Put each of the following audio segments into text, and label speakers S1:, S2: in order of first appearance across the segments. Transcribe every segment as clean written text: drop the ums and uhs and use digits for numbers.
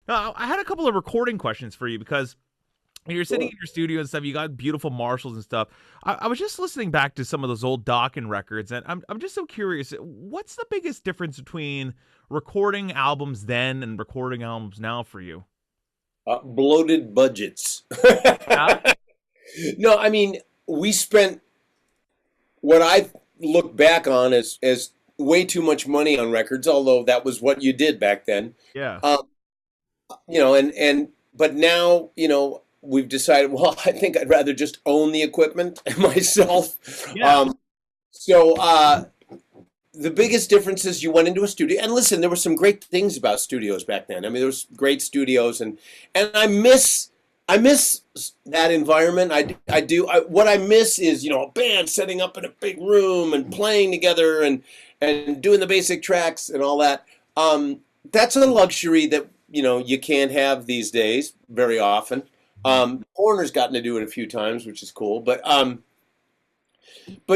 S1: Now, I had a couple of recording questions for you because when you're sitting
S2: Sure.
S1: in your studio and stuff, you got beautiful Marshalls and stuff. I was just listening back to some of those old Dokken records, and I'm just so curious. What's the biggest difference between recording albums then and recording albums now for you?
S2: Bloated budgets.
S1: Yeah,
S2: No, I mean, we spent what I look back on as way too much money on records, although that was what you did back then.
S1: yeah,
S2: Um, and but now, we've decided, well, I think I'd rather just own the equipment myself.
S1: yeah.
S2: The biggest difference is you went into a studio, and listen, there were some great things about studios back then. I mean, there was great studios, and I miss that environment. I do. What I miss is, a band setting up in a big room and playing together and doing the basic tracks and all that. That's a luxury that you can't have these days very often. Horner's gotten to do it a few times, which is cool, but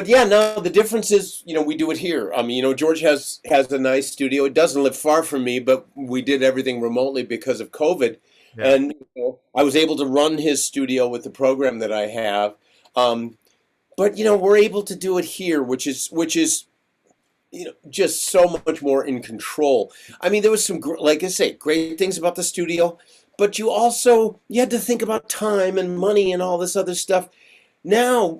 S2: yeah, no, the difference is, we do it here. George has a nice studio. It doesn't live far from me, but we did everything remotely because of COVID,
S1: Yeah.
S2: and I was able to run his studio with the program that I have. But we're able to do it here, which is just so much more in control. I mean, there was some, like I say, great things about the studio, but you had to think about time and money and all this other stuff. Now,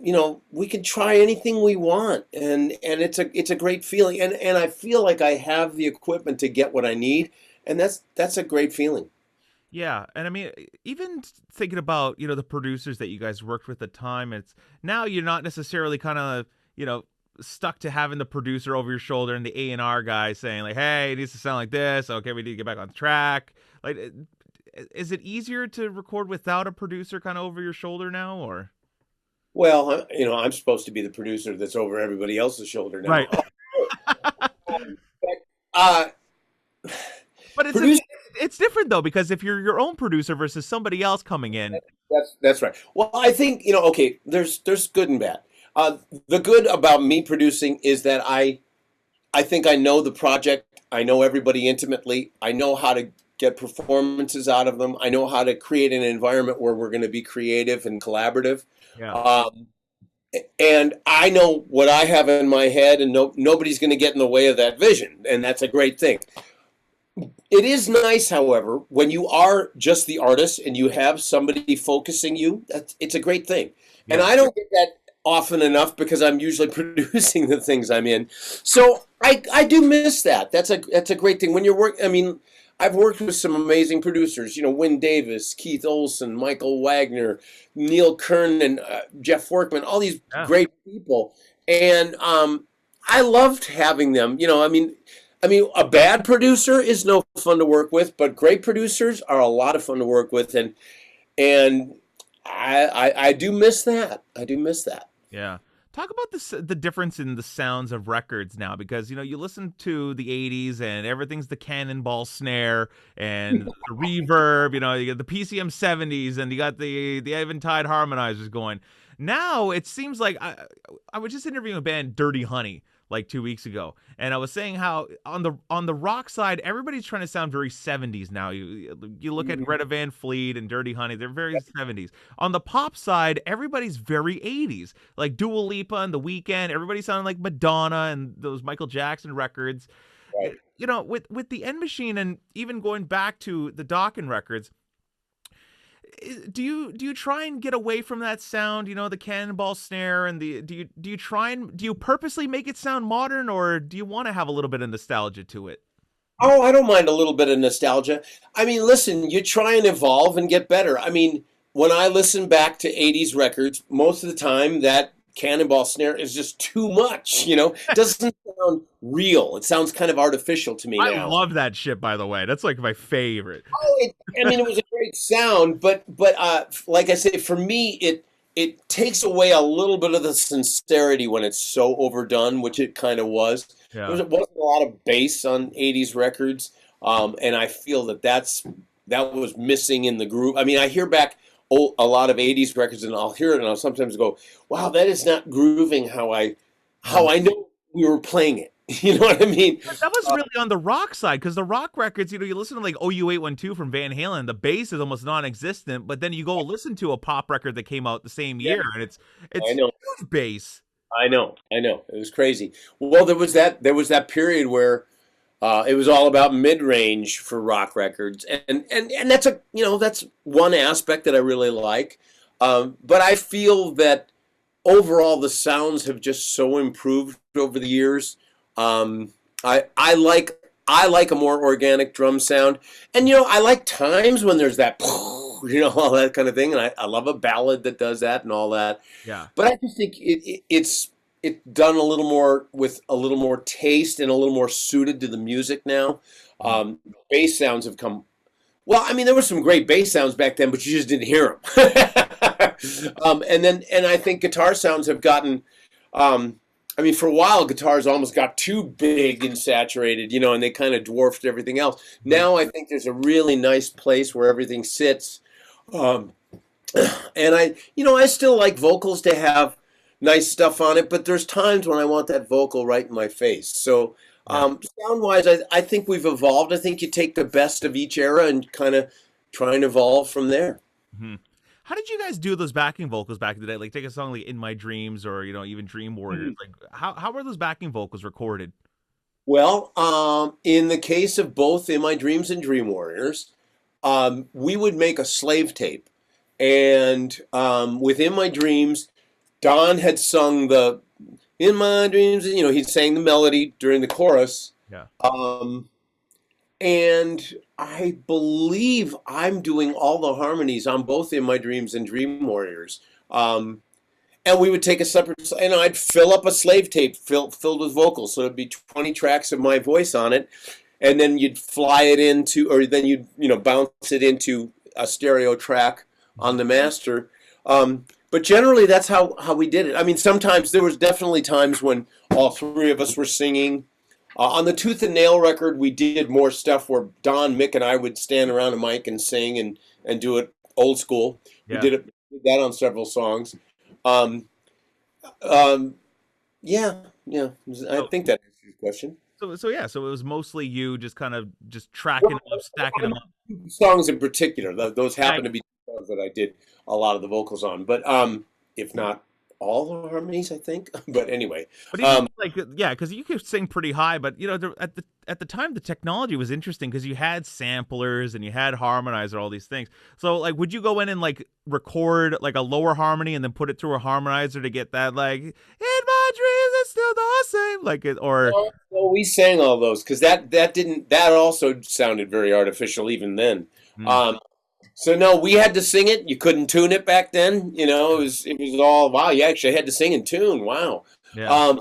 S2: we can try anything we want, and it's a great feeling, and I feel like I have the equipment to get what I need, and that's a great feeling.
S1: Yeah, and I mean, even thinking about the producers that you guys worked with at the time, it's now you're not necessarily kind of stuck to having the producer over your shoulder and the A&R guy saying like, "Hey, it needs to sound like this. Okay, we need to get back on track." Like, is it easier to record without a producer kind of over your shoulder now, or?
S2: Well, I'm supposed to be the producer that's over everybody else's shoulder now.
S1: Right.
S2: Uh,
S1: But
S2: produce
S1: it's different though because if you're your own producer versus somebody else coming in.
S2: that's right. Well, I think okay. There's good and bad. The good about me producing is that I think I know the project. I know everybody intimately. I know how to get performances out of them. I know how to create an environment where we're going to be creative and collaborative.
S1: Yeah.
S2: Um, and I know what I have in my head, and nobody's going to get in the way of that vision, and that's a great thing. It is nice, however, when you are just the artist and you have somebody focusing you. It's a great thing, and
S1: Yeah.
S2: I don't get that often enough because I'm usually producing the things I'm in. So I do miss that. That's a great thing when you're work. I mean, I've worked with some amazing producers. Wynn Davis, Keith Olsen, Michael Wagner, Neil Kern, and Jeff Workman. All these
S1: Yeah.
S2: great people, and I loved having them. I mean, a bad producer is no fun to work with, but great producers are a lot of fun to work with, and I do miss that. I do miss that.
S1: Yeah. Talk about the difference in the sounds of records now because you listen to the 80s and everything's the cannonball snare and the reverb, you got the PCM 70s and you got the Eventide harmonizers going. Now it seems like I was just interviewing a band Dirty Honey like 2 weeks ago, and I was saying how on the rock side everybody's trying to sound very 70s now. You look at Greta Van Fleet and Dirty Honey, they're very 70s. On the pop side, everybody's very 80s, like Dua Lipa and The Weeknd. Everybody sounding like Madonna and those Michael Jackson records.
S2: Right.
S1: With the End Machine and even going back to the Dokken records, do you try and get away from that sound, the cannonball snare and the do you purposely make it sound modern, or do you want to have a little bit of nostalgia to it?
S2: Oh, I don't mind a little bit of nostalgia. I mean, listen, you try and evolve and get better. I mean, when I listen back to 80s records, most of the time that cannonball snare is just too much, It doesn't sound real. It sounds kind of artificial to me
S1: I
S2: now.
S1: love that shit, by the way. That's like my favorite.
S2: I mean, it was a great sound, but like I say, for me, it takes away a little bit of the sincerity when it's so overdone, which it kind of was.
S1: Yeah.
S2: Wasn't a lot of bass on 80s records, and I feel that was missing in the groove. I mean, I hear back a lot of 80s records, and I'll hear it, and I'll sometimes go, "Wow, that is not grooving how I know we were playing it." You know what I mean?
S1: That was really on the rock side because the rock records, you listen to like OU812 from Van Halen, the bass is almost non-existent, but then you go listen to a pop record that came out the same
S2: Yeah,
S1: year, and it's
S2: I know.
S1: huge bass.
S2: I know. It was crazy. Well, there was that period where it was all about mid-range for rock records, and that's that's one aspect that I really like. But I feel that overall the sounds have just so improved over the years. I like a more organic drum sound, and I like times when there's that all that kind of thing, and I love a ballad that does that and all that.
S1: Yeah.
S2: But I just think it's done a little more with a little more taste and a little more suited to the music now.
S1: Mhm.
S2: Bass sounds have come. Well, I mean, there were some great bass sounds back then, but you just didn't hear them. And I think guitar sounds have gotten. I mean, for a while, guitars almost got too big and saturated, and they kind of dwarfed everything else.
S1: Mhm.
S2: Now I think there's a really nice place where everything sits. Um, and I still like vocals to have nice stuff on it, but there's times when I want that vocal right in my face. So,
S1: Yeah.
S2: sound-wise, I think we've evolved. I think you take the best of each era and kind of try and evolve from there.
S1: Mhm. How did you guys do those backing vocals back in the day? Like take a song like "In My Dreams" or even "Dream Warriors." Like how were those backing vocals recorded?
S2: Well, in the case of both In My Dreams and Dream Warriors, we would make a slave tape. And within my dreams, Don had sung the "In My Dreams," he sang the melody during the chorus.
S1: Yeah.
S2: Um, and I believe I'm doing all the harmonies on both In My Dreams and Dream Warriors. Um, and we would take a separate, I'd fill up a slave tape filled with vocals. So it'd be 20 tracks of my voice on it. And then you'd fly it into, or then you'd, bounce it into a stereo track on the master. But generally, that's how we did it. I mean, sometimes there was definitely times when all three of us were singing. On the Tooth and Nail record, we did more stuff where Don, Mick, and I would stand around a mic and sing and do it old school. We
S1: Yeah.
S2: did that on several songs. Um, um, yeah, yeah. I
S1: So
S2: think that answers your question.
S1: so yeah. So it was mostly you just kind of just tracking
S2: Well,
S1: them up, stacking them up.
S2: songs in particular, those
S1: Yeah.
S2: happen to be songs that I did a lot of the vocals on. But if not all the harmonies, I think. But anyway,
S1: But even
S2: um,
S1: like yeah, because you could sing pretty high, but at the time the technology was interesting because you had samplers and you had harmonizer, all these things. So like, would you go in and like record like a lower harmony and then put it through a harmonizer to get that like "In my dreams it's still the same" like it or
S2: well, we sang all those because that also sounded very artificial even then.
S1: hmm,
S2: Um, so no, we had to sing it. You couldn't tune it back then. It was all wow. You actually had to sing in tune. Wow.
S1: yeah.
S2: Um,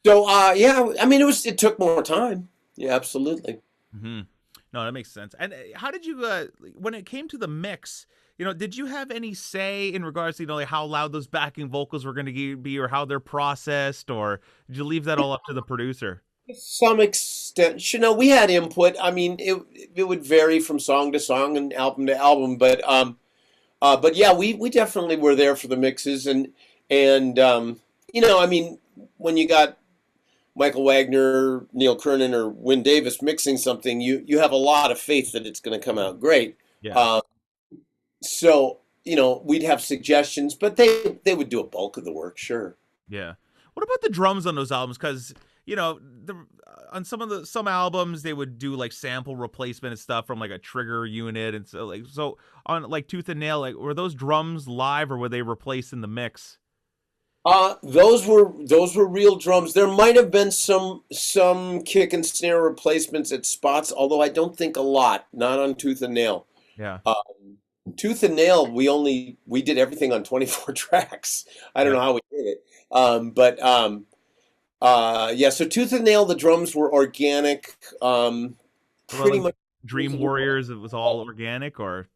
S2: so yeah, I mean it took more time. Yeah, absolutely.
S1: Hmm. No, that makes sense. And how did you when it came to the mix? Did you have any say in regards to like how loud those backing vocals were going to be, or how they're processed, or did you leave that all up to the producer?
S2: To some extent, we had input. I mean, it would vary from song to song and album to album, but yeah, we definitely were there for the mixes and I mean, when you got Michael Wagner, Neil Kernan, or Wyn Davis mixing something, you have a lot of faith that it's going to come out great.
S1: Yeah.
S2: Uh, so we'd have suggestions, but they would do a bulk of the work, sure.
S1: Yeah. What about the drums on those albums? Because the on some albums they would do like sample replacement and stuff from like a trigger unit, and so on like Tooth and Nail, like were those drums live or were they replaced in the mix?
S2: Those were real drums. There might have been some kick and snare replacements at spots, although I don't think a lot. Not on Tooth and Nail.
S1: Yeah.
S2: Tooth and Nail, we did everything on 24 tracks. I don't
S1: Yeah.
S2: know how we did it, but yeah. So Tooth and Nail, the drums were organic,
S1: What about
S2: pretty
S1: like
S2: much.
S1: Dream Warriors? It was all organic, or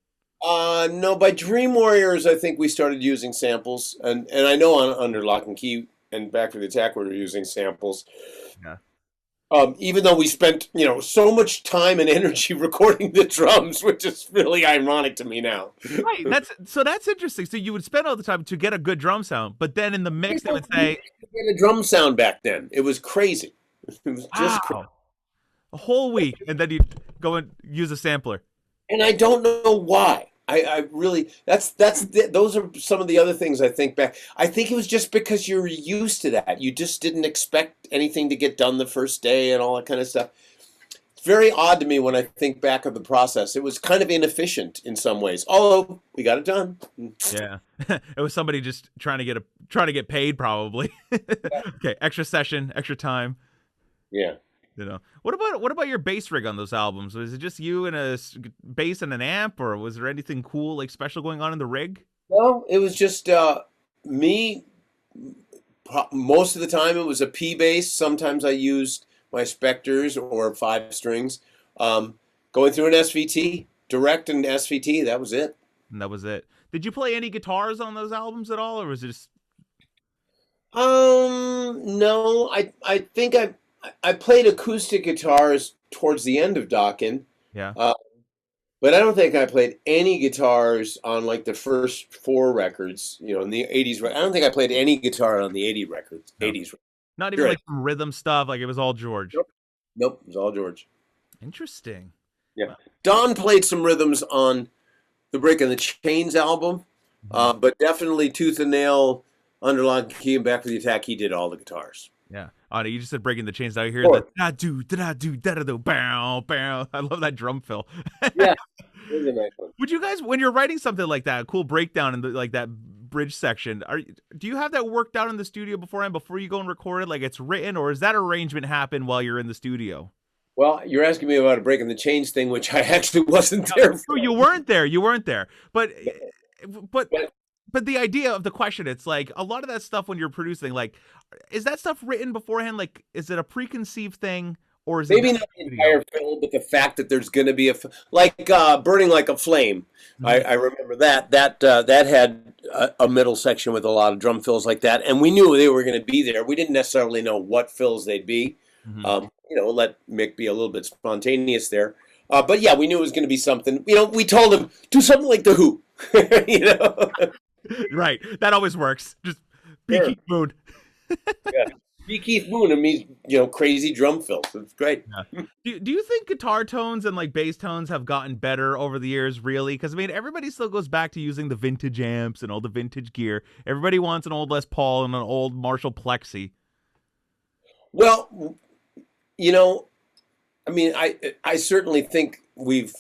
S2: No, by Dream Warriors, I think we started using samples, and I know under Lock and Key and Back for the Attack we were using samples.
S1: yeah.
S2: Even though we spent, so much time and energy recording the drums, which is really ironic to me now.
S1: Right. That's interesting. So you would spend all the time to get a good drum sound, but then in the mix they would say,
S2: We had a drum sound back then. It was crazy. It was just crazy.
S1: Wow. A whole week, and then you go and use a sampler.
S2: And I don't know why. I really those are some of the other things I think back. I think it was just because you're used to that. You just didn't expect anything to get done the first day and all that kind of stuff. It's very odd to me when I think back of the process. It was kind of inefficient in some ways, although we got it done.
S1: Yeah, it was somebody just trying to get paid, probably. Okay, extra session, extra time.
S2: Yeah.
S1: What about your bass rig on those albums? Was it just you and a bass and an amp, or was there anything cool, like special, going on in the rig?
S2: No, it was just me. Most of the time, it was a P bass. Sometimes I used my Spectres or five strings. Going through an SVT, direct and SVT. That was it.
S1: And that was it. Did you play any guitars on those albums at all, or was it just
S2: No, I think I played acoustic guitars towards the end of Dokken,
S1: yeah?
S2: uh, but I don't think I played any guitars on like the first four records. In the '80s. I don't think I played any guitar on the '80s records.
S1: No,
S2: '80s.
S1: not even
S2: Sure.
S1: like some rhythm stuff. Like it was all George.
S2: Nope. Nope. It was all George.
S1: Interesting.
S2: Yeah.
S1: Wow.
S2: Don played some rhythms on the Break and the Chains album,
S1: Mhm.
S2: but definitely Tooth and Nail, Under Lock and Key, and Back for the Attack. He did all the guitars.
S1: Yeah. Oh, no, you just said breaking the chains. Now you hear the
S2: Sure.
S1: da do da do da do bow bow. I love that drum fill.
S2: Yeah, it was a nice one.
S1: Would you guys, when you're writing something like that, a cool breakdown in like that bridge section, do you have that worked out in the studio beforehand before you go and record it? Like it's written, or does that arrangement happen while you're in the studio?
S2: Well, you're asking me about a Break and the Chains thing, which I actually wasn't there
S1: No,
S2: for.
S1: you weren't there. You weren't there. But
S2: But
S1: but the idea of the question, it's like a lot of that stuff when you're producing, like, is that stuff written beforehand? Like, is it a preconceived thing, or is it
S2: maybe
S1: done
S2: not
S1: in
S2: the
S1: the studio?
S2: entire film, but the fact that there's going to be like Burning Like a Flame.
S1: Mhm.
S2: I remember that had a middle section with a lot of drum fills like that, and we knew they were going to be there. We didn't necessarily know what fills they'd be.
S1: Mhm.
S2: Let Mick be a little bit spontaneous there. But yeah, we knew it was going to be something. We told him do something like the Who. you know,
S1: Right. That always works. Just be
S2: sure.
S1: Keith Moon.
S2: Yeah. Be Keith Moon and me, crazy drum fills. It's great.
S1: Yeah. Do you think guitar tones and like bass tones have gotten better over the years, really? Because I mean, everybody still goes back to using the vintage amps and all the vintage gear. Everybody wants an old Les Paul and an old Marshall Plexi.
S2: Well, you know, I mean, I certainly think we've.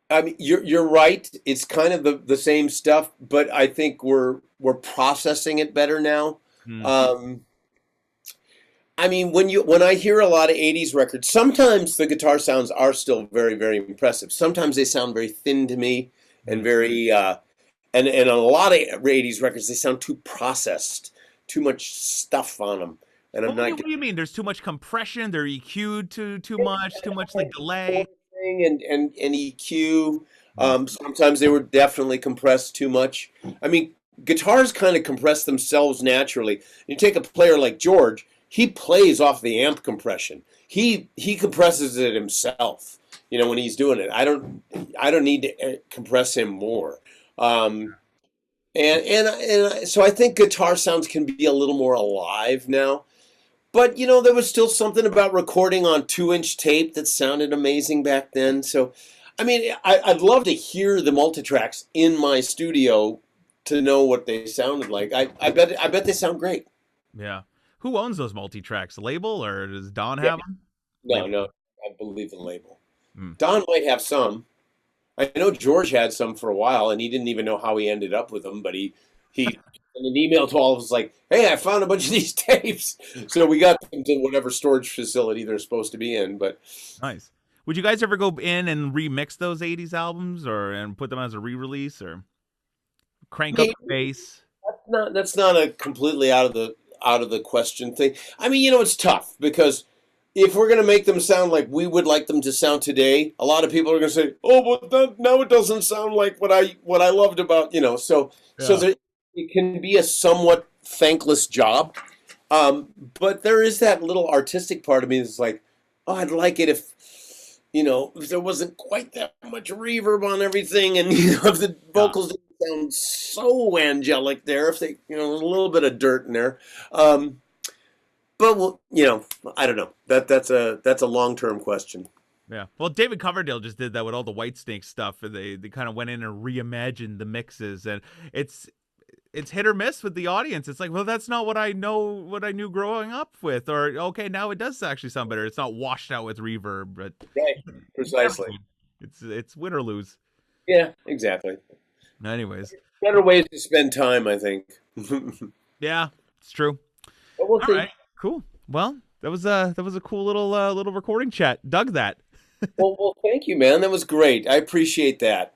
S2: I mean, you're right. It's kind of the same stuff, but I think we're processing it better now.
S1: Mm.
S2: Um, I mean, when I hear a lot of '80s records, sometimes the guitar sounds are still very very impressive. Sometimes they sound very thin to me and very and a lot of '80s records they sound too processed, too much stuff on them, and I'm
S1: What do
S2: not
S1: you, what do you mean? There's too much compression. They're EQ'd too much like delay.
S2: thing and EQ.
S1: Mm.
S2: Sometimes they were definitely compressed too much. I mean, guitars kind of compress themselves naturally. You take a player like George, he plays off the amp compression. He compresses it himself. When he's doing it. I don't need to compress him more. Um, and so I think guitar sounds can be a little more alive now. But there was still something about recording on 2-inch tape that sounded amazing back then. So, I mean, I'd love to hear the multitracks in my studio to know what they sounded like. I bet they sound great.
S1: Yeah. Who owns those multi tracks? Label, or does Don
S2: Yeah,
S1: have them?
S2: no,
S1: Label.
S2: no, I believe the label.
S1: Mm.
S2: Don might have some. I know George had some for a while, and he didn't even know how he ended up with them. But he sent an email to all of us like, "Hey, I found a bunch of these tapes." So we got them to whatever storage facility they're supposed to be in. But
S1: Nice. Would you guys ever go in and remix those '80s albums, or and put them as a re-release, or crank up
S2: maybe
S1: the bass?
S2: that's not a completely out of the question thing. I mean, it's tough because if we're going to make them sound like we would like them to sound today, a lot of people are going to say, "Oh, but now it doesn't sound like what I loved about." So
S1: Yeah.
S2: there, it can be a somewhat thankless job. But there is that little artistic part of me that's like, "Oh, I'd like it if there wasn't quite that much reverb on everything, and if the
S1: Yeah.
S2: vocals didn't sound so angelic there, if they, a little bit of dirt in there." Um, But we'll, I don't know. That's a long-term question.
S1: Yeah. Well, David Coverdale just did that with all the Whitesnake stuff, and they kind of went in and reimagined the mixes, and it's it's hit or miss with the audience. It's like, well, that's not what I know, what I knew growing up with, or okay, now it does actually sound better. It's not washed out with reverb, but
S2: Right.
S1: never
S2: Precisely.
S1: mind. It's win or lose.
S2: Yeah, exactly.
S1: Anyways,
S2: Better ways to spend time, I think.
S1: yeah, it's true.
S2: But we'll
S1: All
S2: see.
S1: right, cool. Well, that was a cool little little recording chat. Dug that.
S2: Well, thank you, man. That was great. I appreciate that.